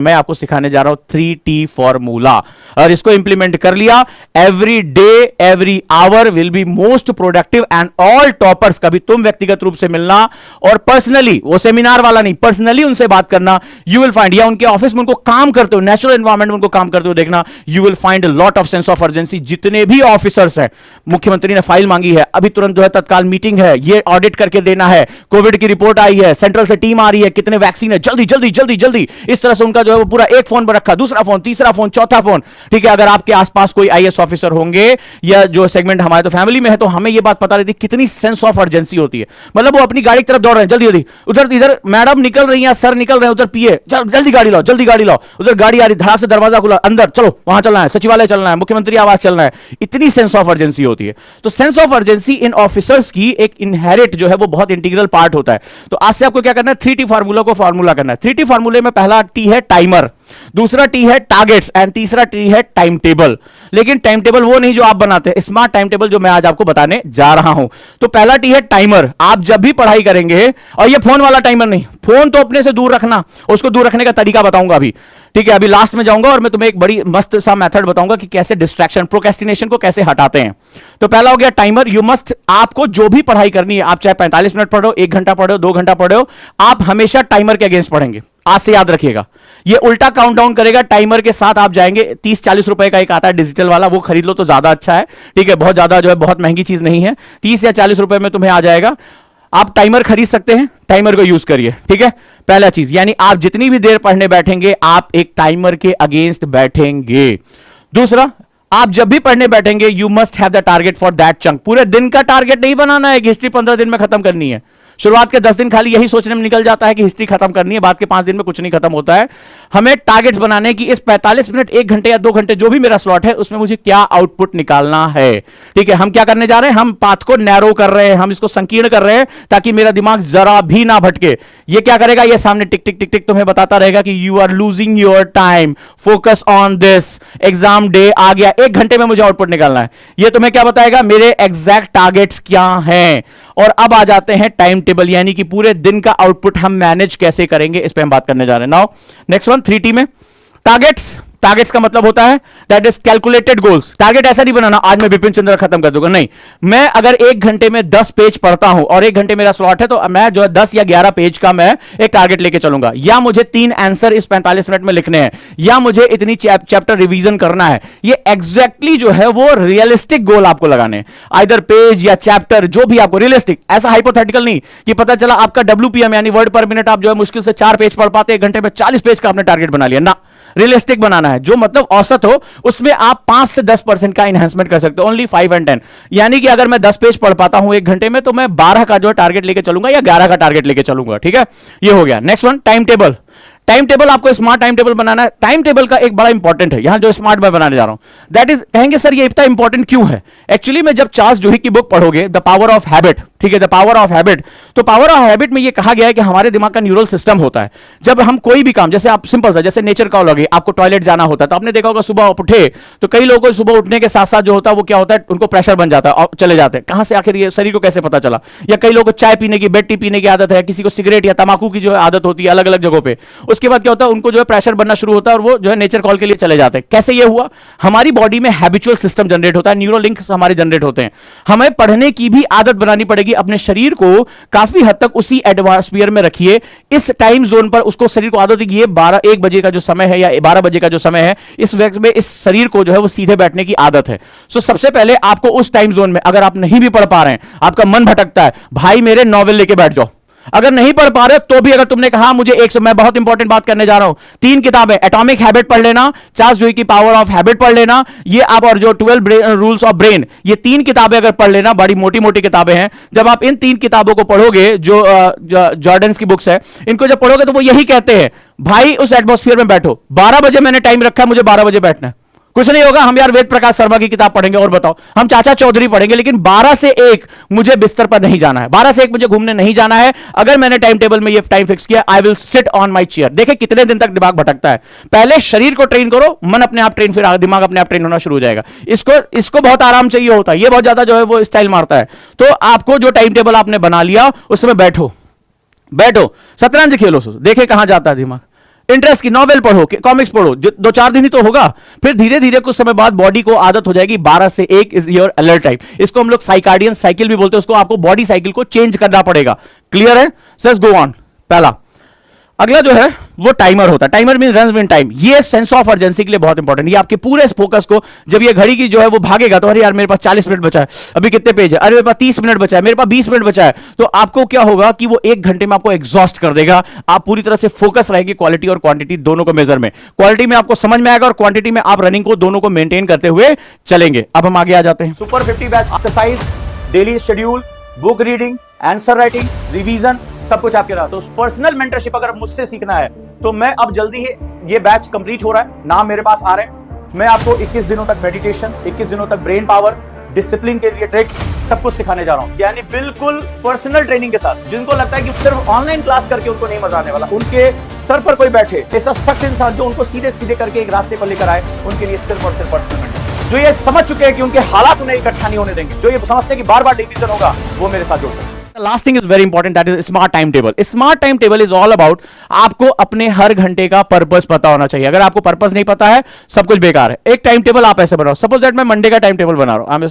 मैं आपको सिखाने जा रहा हूं 3T फॉर्मूला, और इसको इंप्लीमेंट कर लिया, every day every hour will be most productive and all toppers. कभी तुम व्यक्तिगत रूप से मिलना और पर्सनली, वो सेमिनार वाला नहीं, पर्सनली उनसे बात करना, यू विल फाइंड, या उनके ऑफिस में उनको काम करते हो, नेचुरल एनवायरमेंट में उनको काम करते हो देखना, you will find lot of sense of urgency. जितने भी ऑफिसर्स हैं, मुख्यमंत्री ने फाइल मांगी है, अभी तुरंत जो है तत्काल मीटिंग है, ये ऑडिट करके देना है, कोविड की रिपोर्ट आई है, सेंट्रल से टीम आ रही है, कितने वैक्सीन है, जल्दी जल्दी जल्दी जल्दी, इस तरह से उनका जो है वो पूरा एक फोन पर रखा, दूसरा फोन, तीसरा फोन, चौथा फोन। ठीक है, अगर आपके आसपास कोई आईएएस ऑफिसर होंगे या जो सेगमेंट हमारे तो फैमिली में है, तो हमें यह बात पता रहती है कितनी सेंस ऑफ अर्जेंसी होती है। मतलब वो अपनी गाड़ी की तरफ दौड़ रहे हैं, जल्दी जल्दी, उधर इधर मैडम निकल रही है, सर निकल रहे हैं, उधर पिए, जल्दी गाड़ी लाओ, जल्दी गाड़ी लाओ, उधर गाड़ी आ रही, धड़ाक से दरवाजा खुला, अंदर चलो, वहां चलना है, सचिवालय चलना है, मुख्यमंत्री आवास चलना है, इतनी सेंस ऑफ अर्जेंसी होती है। तो sense of urgency in officers की एक इनहेरिट जो है वो बहुत इंटीग्रल पार्ट होता है। तो आज से आपको क्या करना है, 3T फार्मूला को फार्मूला करना है। 3T फार्मूले में पहला टी है टाइमर, दूसरा टी है टारगेट्स एंड तीसरा टी है टाइम टेबल। लेकिन टाइम टेबल वो नहीं जो आप बनाते हैं, स्मार्ट टाइम टेबल जो मैं आज आपको बताने जा रहा हूं। तो पहला टी है टाइमर। आप जब भी पढ़ाई करेंगे, और ये फोन वाला टाइमर नहीं, फोन तो अपने से दूर रखना, उसको दूर रखने का तरीका बताऊंगा अभी। ठीक है, अभी लास्ट में जाऊंगा और मैं तुम्हें एक बड़ी मस्त सा मेथड बताऊंगा कि कैसे डिस्ट्रैक्शन, प्रोक्रेस्टिनेशन को कैसे हटाते हैं। तो पहला हो गया टाइमर। यू मस्ट, आपको जो भी पढ़ाई करनी है, आप चाहे 45 मिनट पढ़ो, 1 घंटा पढ़ो, 2 घंटा पढ़ो, आप हमेशा टाइमर के अगेंस्ट पढ़ेंगे। आज से याद रखिएगा, ये उल्टा काउंटडाउन करेगा, टाइमर के साथ आप जाएंगे। 30-40 रुपए का एक आता है डिजिटल वाला, वो खरीद लो तो ज्यादा अच्छा है। ठीक है, बहुत ज्यादा जो है बहुत महंगी चीज नहीं है, 30 या 40 रुपए में तुम्हें आ जाएगा। आप टाइमर खरीद सकते हैं, टाइमर को यूज करिए। ठीक है, पहला चीज, यानी आप जितनी भी देर पढ़ने बैठेंगे आप एक टाइमर के अगेंस्ट बैठेंगे। दूसरा, आप जब भी पढ़ने बैठेंगे you must have the target for that chunk. पूरे दिन का टारगेट नहीं बनाना है कि हिस्ट्री 15 दिन में खत्म करनी है। शुरुआत के 10 दिन खाली यही सोचने में निकल जाता है कि हिस्ट्री खत्म करनी है, बाद के 5 दिन में कुछ नहीं खत्म होता है। हमें टारगेट्स बनाने की, इस 45 मिनट, 1 घंटे या 2 घंटे जो भी मेरा स्लॉट है, उसमें मुझे क्या आउटपुट निकालना है। ठीक है, हम क्या करने जा रहे हैं, हम पाथ को नैरो कर रहे हैं, हम इसको संकीर्ण कर रहे हैं ताकि मेरा दिमाग जरा भी ना भटके। ये क्या करेगा, ये सामने टिक टिक टिक टिक तुम्हें बताता रहेगा कि you are losing your time, focus on this, exam day आ गया, 1 घंटे में मुझे आउटपुट निकालना है। ये तुम्हें क्या बताएगा, मेरे एग्जैक्ट टारगेट्स क्या हैं। और अब आ जाते हैं टाइम टेबल, यानी कि पूरे दिन का आउटपुट हम मैनेज कैसे करेंगे, इस पे हम बात करने जा रहे हैं। नाउ नेक्स्ट वन, 3T में टारगेट्स। टारगेट्स का मतलब होता है that is calculated goals. Target ऐसा नहीं बनाना आज मैं विपिन चंद्र खत्म कर दूंगा, नहीं। मैं अगर 1 घंटे में 10 पेज पढ़ता हूं और 1 घंटे मेरा स्लॉट है, तो मैं जो है 10 या 11 पेज का मैं एक टारगेट लेके चलूंगा। या मुझे 3 आंसर इस 45 मिनट में लिखने हैं, या मुझे इतनी चैप्टर रिवीजन करना है। ये एग्जैक्टली जो है वो रियलिस्टिक गोल आपको लगाने, आइदर पेज या चैप्टर, जो भी आपको रियलिस्टिक, ऐसा हाइपोथेटिकल नहीं कि पता चला आपका WPM यानी वर्ड पर मिनट आप जो है मुश्किल से 4 पेज पढ़ पाते, 1 घंटे में 40 पेज का आपने टारगेट बना लिया ना। रियलिस्टिक बनाना है, जो मतलब औसत हो, उसमें आप 5 से 10% का एनहांसमेंट कर सकते हो, ओनली 5 and 10। यानी कि अगर मैं 10 पेज पढ़ पाता हूं 1 घंटे में, तो मैं 12 का जो है टारगेट लेके चलूंगा या 11 का टारगेट लेके चलूंगा। ठीक है, ये हो गया। Next one, time table. Time table, आपको स्मार्ट टाइम टेबल बनाना है। टाइम टेबल का एक बड़ा इंपॉर्टेंट है, यहां जो स्मार्ट मैं बनाने जा रहा हूं, दैट इज, कहेंगे सर ये इतना इंपॉर्टेंट क्यों है। एक्चुअली में जब चार्ल्स डुहिक की बुक पढ़ोगे, द पावर ऑफ हैबिट, ठीक है, द पावर ऑफ हैबिट, तो पावर ऑफ हैबिट में ये कहा गया है कि हमारे दिमाग का न्यूरल सिस्टम होता है। जब हम कोई भी काम, जैसे आप सिंपल सा, जैसे नेचर का लगे, आपको टॉयलेट जाना होता है, तो आपने देखा होगा सुबह उठे तो कई लोगों को सुबह उठने के साथ साथ जो होता है वो क्या होता है, उनको प्रेशर बन जाता है और चले जाते हैं। कहां से आखिर ये शरीर को कैसे पता चला। या कई लोगों को चाय पीने की, बेड टी पीने की आदत है, किसी को सिगरेट या तंबाकू की जो है आदत होती है अलग अलग जगहों पे। उसके बाद क्या होता है, उनको जो है प्रेशर बनना शुरू होता है और वो जो है नेचर कॉल के लिए चले जाते हैं। कैसे ये हुआ, हमारी बॉडी में हैबिचुअल सिस्टम जनरेट होता है, न्यूरो लिंक्स हमारे जनरेट होते हैं। हमें पढ़ने की भी आदत बनानी पड़ेगी, अपने शरीर को काफी हद तक उसी एटमॉस्फेयर में रखिए, इस टाइम जोन पर उसको शरीर को आदत है कि ये 1 बजे का जो समय है या 12 बजे का जो समय है, इस वक्त में इस शरीर को जो है वो सीधे बैठने की आदत है। सो सबसे पहले आपको उस टाइम जोन में, अगर आप नहीं भी पढ़ पा रहे हैं, आपका मन भटकता है, भाई मेरे नॉवेल लेके बैठ जाओ। अगर नहीं पढ़ पा रहे तो भी, अगर तुमने कहा मुझे मैं बहुत इंपॉर्टेंट बात करने जा रहा हूं, 3 किताबें, एटॉमिक हैबिट पढ़ लेना, चार्ल्स डुहिक की पावर ऑफ हैबिट पढ़ लेना, ये आप, और जो 12 रूल्स ऑफ ब्रेन, ये 3 किताबें अगर पढ़ लेना, बड़ी मोटी मोटी किताबें हैं। जब आप इन 3 किताबों को पढ़ोगे, जो जॉर्डन्स की बुक्स है, इनको जब पढ़ोगे तो वो यही कहते हैं, भाई उस एटमॉस्फेयर में बैठो। 12 बजे मैंने टाइम रखा है, मुझे 12 बजे बैठना है। कुछ नहीं होगा, हम यार वेद प्रकाश शर्मा की किताब पढ़ेंगे, और बताओ हम चाचा चौधरी पढ़ेंगे, लेकिन 12 से 1 मुझे बिस्तर पर नहीं जाना है, 12 से 1 मुझे घूमने नहीं जाना है। अगर मैंने टाइम टेबल में ये टाइम फिक्स किया, I will sit on my chair. देखिए कितने दिन तक दिमाग भटकता है। पहले शरीर को ट्रेन करो, मन अपने आप ट्रेन, फिर दिमाग अपने आप ट्रेन होना शुरू हो जाएगा। इसको बहुत आराम चाहिए होता है, ये बहुत ज्यादा जो है वो स्टाइल मारता है। तो आपको जो टाइम टेबल आपने बना लिया, उसमें बैठो, शतरंज खेलो, देखे कहां जाता है दिमाग। इंटरेस्ट की नॉवेल पढ़ो, कॉमिक्स पढ़ो, 2-4 दिन ही तो होगा, फिर धीरे धीरे कुछ समय बाद बॉडी को आदत हो जाएगी। 12 से 1 इज योर अलर्ट टाइम। इसको हम लोग साइकार्डियन साइकिल भी बोलते हैं। उसको आपको बॉडी साइकिल को चेंज करना पड़ेगा। क्लियर है? Let's go on. पहला, अगला जो है वो टाइमर होता है। Timer mean runs with time. ये सेंस ऑफ अर्जेंसी के लिए बहुत इंपॉर्टेंट। ये आपके पूरे फोकस को, जब ये घड़ी की जो है वो भागेगा तो अरे यार मेरे पास 40 मिनट बचा है, अभी कितने पेज है, अरे मेरे पास 30 मिनट बचा है, मेरे पास 20 मिनट बचा है, तो आपको क्या होगा कि वो 1 घंटे में आपको एग्जॉस्ट कर देगा। आप पूरी तरह से फोकस रहेगी क्वालिटी और क्वांटिटी दोनों को मेजर में। क्वालिटी में आपको समझ में आएगा और क्वांटिटी में आप रनिंग को दोनों को मेंटेन करते हुए चलेंगे। अब हम आगे आ जाते हैं। Super 50 batch exercise, daily schedule, book reading, answer writing, revision, सब कुछ आपके रहा। तो पर्सनल मेंटरशिप अगर मुझसे सीखना है तो मैं अब जल्दी ही, ये बैच कंप्लीट हो रहा है, नाम मेरे पास आ रहे हैं। मैं आपको 21 दिनों तक मेडिटेशन, 21 दिनों तक ब्रेन पावर, डिसिप्लिन के लिए ट्रिक्स, सब कुछ सिखाने जा रहा हूं। यानी बिल्कुल पर्सनल ट्रेनिंग के साथ। जिनको लगता है कि सिर्फ ऑनलाइन क्लास करके उनको नहीं मजा आने वाला, उनके सर पर कोई बैठे ऐसा सख्त इंसान जो उनको सीधे सीधे करके एक रास्ते पर लेकर आए, उनके लिए सिर्फ और सिर्फ पर्सनल मेंटरशिप। जो ये समझ चुके हैं कि उनके हालात उन्हें इकट्ठा नहीं होने देंगे, जो ये समझते हैं कि बार बार डिवीजन होगा, वो मेरे साथ जुड़ सकते हैं। Last thing is very important, that is smart time table. Smart time table is all about आपको अपने हर घंटे का पर्पस पता होना चाहिए। अगर आपको पर्पस नहीं पता है, सब कुछ बेकार है। एक टाइम टेबल आप ऐसे बनाओ, सपोज दैट मैं मंडे का टाइम टेबल बना रहा हूं,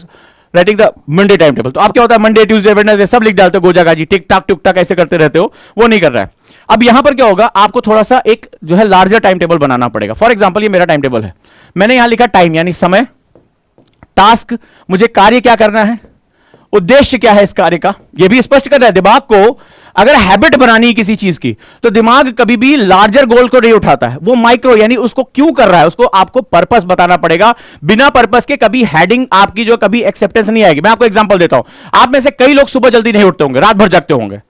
writing the Monday time table. तो आप क्या होता है, मंडे ट्यूसडे वेडनेसडे सब लिख डालते हो, गोजागा जी टिक टाक टुक टाक ऐसे करते रहते हो, वो नहीं कर रहा है। अब यहां पर क्या होगा, आपको थोड़ा सा एक जो है लार्जर टाइम टेबल बनाना पड़ेगा। फॉर एग्जाम्पल ये मेरा टाइम टेबल है, मैंने यहां लिखा टाइम यानी समय, टास्क मुझे कार्य क्या करना है, उद्देश्य क्या है इस कार्य का, यह भी स्पष्ट कर रहा है। दिमाग को अगर हैबिट बनानी है किसी चीज की, तो दिमाग कभी भी लार्जर गोल को नहीं उठाता है, वो माइक्रो यानी उसको क्यों कर रहा है, उसको आपको पर्पस बताना पड़ेगा। बिना पर्पस के कभी हेडिंग आपकी जो कभी एक्सेप्टेंस नहीं आएगी। मैं आपको एग्जांपल देता हूं। आप में से कई लोग सुबह जल्दी नहीं उठते होंगे, रात भर जगते होंगे।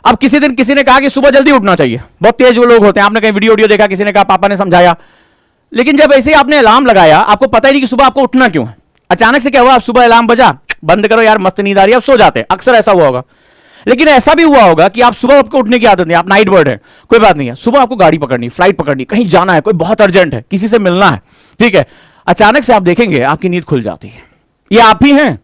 अब किसी दिन किसी ने कहा कि सुबह जल्दी उठना चाहिए, बहुत तेज वो लोग होते हैं, आपने कहीं वीडियो देखा, किसी ने कहा, पापा ने समझाया, लेकिन जब ऐसे ही आपने अलार्म लगाया, आपको पता ही नहीं कि सुबह आपको उठना क्यों है। अचानक से क्या हुआ, आप सुबह अलार्म बजा, बंद करो यार मस्त नींद आ रही है, आप सो जाते हैं। अक्सर ऐसा हुआ होगा। लेकिन ऐसा भी हुआ होगा कि आप सुबह आपको उठने की आदत नहीं, आप नाइट बर्ड है, कोई बात नहीं है, सुबह आपको गाड़ी पकड़नी, फ्लाइट पकड़नी, कहीं जाना है, कोई बहुत अर्जेंट है, किसी से मिलना है, ठीक है। अचानक से आप देखेंगे आपकी नींद खुल जाती है। ये आप ही हैं,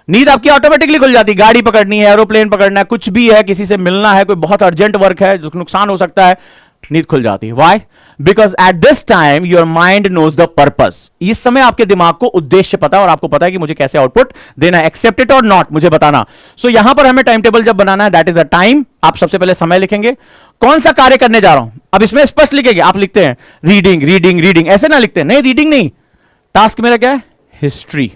नींद आपकी ऑटोमेटिकली खुल जाती है। गाड़ी पकड़नी है, एरोप्लेन पकड़ना है, कुछ भी है, किसी से मिलना है, कोई बहुत अर्जेंट वर्क है, जिसको नुकसान हो सकता है, नींद खुल जाती है। Why? Because at this time your mind knows the purpose. इस समय आपके दिमाग को उद्देश्य पता है और आपको पता है कि मुझे कैसे आउटपुट देना है, एक्सेप्ट इट और नॉट, मुझे बताना। सो यहां पर हमें टाइम टेबल जब बनाना है, दैट इज अ टाइम। आप सबसे पहले समय लिखेंगे, कौन सा कार्य करने जा रहा हूं। अब इसमें स्पष्ट लिखेंगे, आप लिखते हैं रीडिंग रीडिंग रीडिंग, ऐसे ना लिखते हैं, नहीं रीडिंग नहीं, टास्क मेरा क्या है, हिस्ट्री।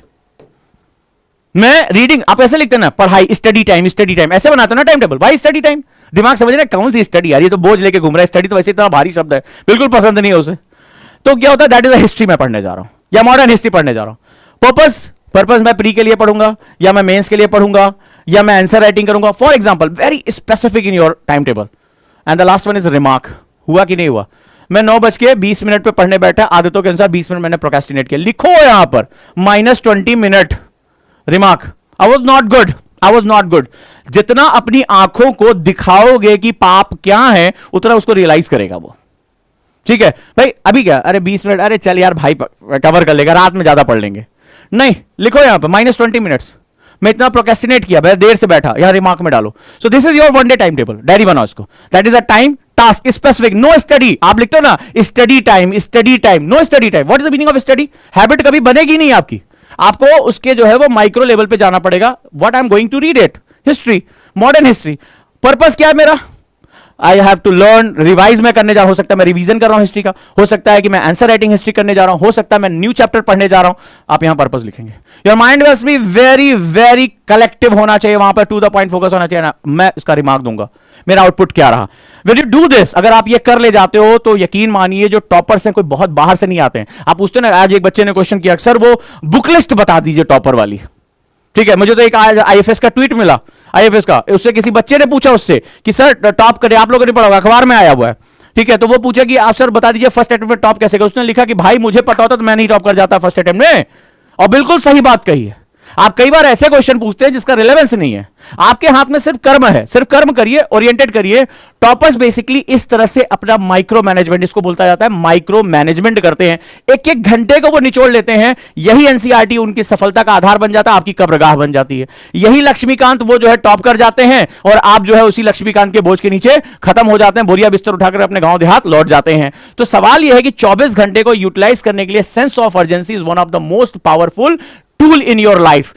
मैं रीडिंग, आप ऐसे लिखते हैं ना, पढ़ाई, स्टडी टाइम, स्टडी टाइम, ऐसे बनाते हो ना टाइम टेबल, भाई स्टडी टाइम। दिमाग समझ रहे हैं कौन सी स्टडी यार, ये तो बोझ लेके घूम रहा है, स्टडी तो वैसे इतना भारी शब्द है, बिल्कुल पसंद नहीं है उसे। तो क्या होता है, दैट इज अ हिस्ट्री मैं पढ़ने जा रहा हूं, या मॉडर्न हिस्ट्री पढ़ने जा रहा हूं। पर्पस मैं प्री के लिए पढ़ूंगा, या मैं मेंस के लिए पढ़ूंगा, या मैं आंसर राइटिंग करूंगा। For example, very specific in your time table. And the last one is remark. हुआ कि नहीं हुआ, मैं 9:20 पे पढ़ने बैठा, आदतों के अनुसार 20 मिनट मैंने प्रोक्रेस्टिनेट किया, लिखो यहां पर -20 minute. Remark, I was not good, I was not good. जितना अपनी आंखों को दिखाओगे कि पाप क्या है, उतना उसको रियलाइज करेगा वो, ठीक है। भाई अभी क्या, अरे 20 मिनट, अरे चल यार भाई कवर कर लेगा, रात में ज्यादा पढ़ लेंगे। नहीं, लिखो यहां पर -20 मिनट्स, मैं इतना प्रोक्रेस्टिनेट किया, मैं देर से बैठा, यहां रिमार्क में डालो। So this is your one day time table, diary बनाओ इसको। That is a time, task, specific, no study. आप लिखते हो ना study time, study time, no study time. What is the meaning of study? Habit कभी बनेगी नहीं आपकी, आपको उसके जो है वो माइक्रो लेवल पे जाना पड़ेगा। What I am going to read it, history, modern history. Purpose क्या है मेरा, I have to learn, revise में करने जा रहा हूं, हो सकता है मैं रिवीजन कर रहा हूं हिस्ट्री का, हो सकता है कि मैं आंसर राइटिंग हिस्ट्री करने जा रहा हूं, हो सकता है मैं न्यू चैप्टर पढ़ने जा रहा हूं। आप यहां पर्पस लिखेंगे। Your mind must be very very collective होना चाहिए, वहां पर टू द पॉइंट फोकस होना चाहिए ना। मैं इसका रिमार्क दूंगा, मेरा आउटपुट क्या रहा। When you do this, अगर आप ये कर ले जाते हो तो यकीन मानिए जो टॉपर्स हैं कोई बहुत बाहर से नहीं आते हैं। आप पूछते ना, आज एक बच्चे ने क्वेश्चन किया, सर वो बुक लिस्ट बता दीजिए टॉपर वाली, ठीक है। मुझे तो एक आज आईएफएस का ट्वीट मिला, आईएफएस का, उससे किसी बच्चे ने पूछा उससे कि सर टॉप करे, आप लोगों ने पढ़ा होगा, अखबार में आया हुआ है, ठीक है। तो वो पूछा कि आप सर बता दीजिए फर्स्ट अटेम्प्ट में टॉप कैसे करें। उसने लिखा कि भाई मुझे पता होता तो मैं नहीं टॉप कर जाता फर्स्ट अटेम्प्ट में। और बिल्कुल सही बात कही है। आप कई बार ऐसे क्वेश्चन पूछते हैं जिसका रिलेवेंस नहीं है, आपके हाथ में सिर्फ कर्म है, सिर्फ कर्म करिए, ओरिएंटेड करिए। टॉपर्स बेसिकली इस तरह से अपना माइक्रो मैनेजमेंट, इसको बोलता जाता है माइक्रो मैनेजमेंट करते हैं। एक एक घंटे को वो निचोड़ लेते हैं। यही एनसीईआरटी उनकी सफलता का आधार बन जाता है, आपकी कब्रगाह बन जाती है। यही लक्ष्मीकांत वो जो है टॉप कर जाते हैं और आप जो है उसी लक्ष्मीकांत के बोझ के नीचे खत्म हो जाते हैं, बोरिया बिस्तर उठाकर अपने गांव देहात लौट जाते हैं। तो सवाल यह है कि 24 घंटे को यूटिलाइज करने के लिए sense of urgency is one of the most powerful tool in your life.